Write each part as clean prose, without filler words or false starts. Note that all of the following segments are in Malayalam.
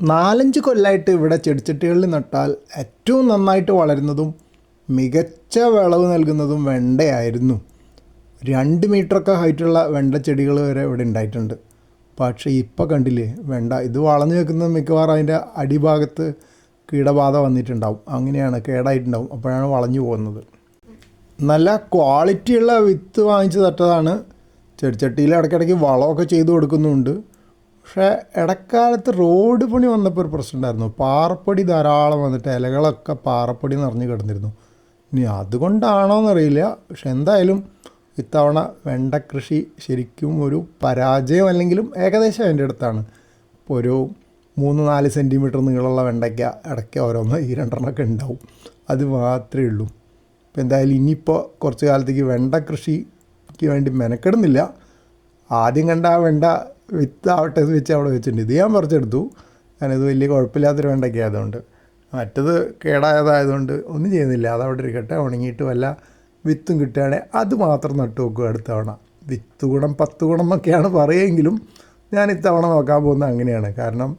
4-5 കൊല്ലമായിട്ട് ഇവിടെ ചെടിച്ചട്ടികളിൽ നട്ടാൽ ഏറ്റവും നന്നായിട്ട് വളരുന്നതും മികച്ച വിളവ് നൽകുന്നതും വെണ്ടയായിരുന്നു. 2 മീറ്ററൊക്കെ ഹൈറ്റുള്ള വെണ്ട ചെടികൾ വരെ ഇവിടെ ഉണ്ടായിട്ടുണ്ട്. പക്ഷേ ഇപ്പോൾ കണ്ടില്ലേ വെണ്ട ഇത് വളഞ്ഞു വെക്കുന്നത് മിക്കവാറും അതിൻ്റെ അടിഭാഗത്ത് കീടബാധ വന്നിട്ടുണ്ടാവും, അങ്ങനെയാണ് കേടായിട്ടുണ്ടാവും, അപ്പോഴാണ് വളഞ്ഞു പോകുന്നത്. നല്ല ക്വാളിറ്റിയുള്ള വിത്ത് വാങ്ങിച്ച് നട്ടതാണ്. ചെടിച്ചട്ടിയിൽ ഇടയ്ക്കിടയ്ക്ക് വളമൊക്കെ ചെയ്ത് കൊടുക്കുന്നുണ്ട്. പക്ഷേ ഇടക്കാലത്ത് റോഡ് പണി വന്നപ്പോൾ ഒരു പ്രശ്നം ഉണ്ടായിരുന്നു. പാറപ്പൊടി ധാരാളം വന്നിട്ട് ഇലകളൊക്കെ പാറപ്പൊടി നിറഞ്ഞ് കിടന്നിരുന്നു. ഇനി അതുകൊണ്ടാണോ എന്നറിയില്ല, പക്ഷെ എന്തായാലും ഇത്തവണ വെണ്ട കൃഷി ശരിക്കും ഒരു പരാജയം അല്ലെങ്കിലും ഏകദേശം അതിൻ്റെ അടുത്താണ്. ഇപ്പോൾ ഒരു 3-4 സെൻറ്റിമീറ്റർ നീളമുള്ള വെണ്ടയ്ക്ക ഇടയ്ക്ക് ഓരോന്ന് ഈ 2 ഉണ്ടാവും, അത് മാത്രമേ ഉള്ളൂ. ഇപ്പോൾ എന്തായാലും ഇനിയിപ്പോൾ കുറച്ച് കാലത്തേക്ക് വെണ്ട കൃഷിക്ക് വേണ്ടി മെനക്കെടുന്നില്ല. ആദ്യം കണ്ട ആ വെണ്ട വിത്ത് ആവട്ടെ എന്ന് വെച്ച് അവിടെ വെച്ചിട്ടുണ്ട്. ഇത് ഞാൻ പറിച്ചെടുത്തു, കാരണം ഇത് വലിയ കുഴപ്പമില്ലാത്തൊരു വെണ്ടയ്ക്ക ആയതുകൊണ്ട്. മറ്റത് കേടായതായതുകൊണ്ട് ഒന്നും ചെയ്യുന്നില്ല, അതവിടെ ഇരിക്കട്ടെ. ഉണങ്ങിയിട്ട് വല്ല വിത്തും കിട്ടുകയാണെങ്കിൽ അത് മാത്രം നട്ടു വെക്കുക അടുത്ത തവണ. വിത്ത് ഗുണം 10 ഗുണം എന്നൊക്കെയാണ് പറയുമെങ്കിലും ഞാൻ ഇത്തവണ നോക്കാൻ പോകുന്നത് അങ്ങനെയാണ്. കാരണം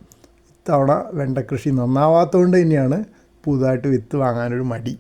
ഇത്തവണ വെണ്ട കൃഷി നന്നാവാത്തതുകൊണ്ട് തന്നെയാണ് പുതുതായിട്ട് വിത്ത് വാങ്ങാനൊരു മടി.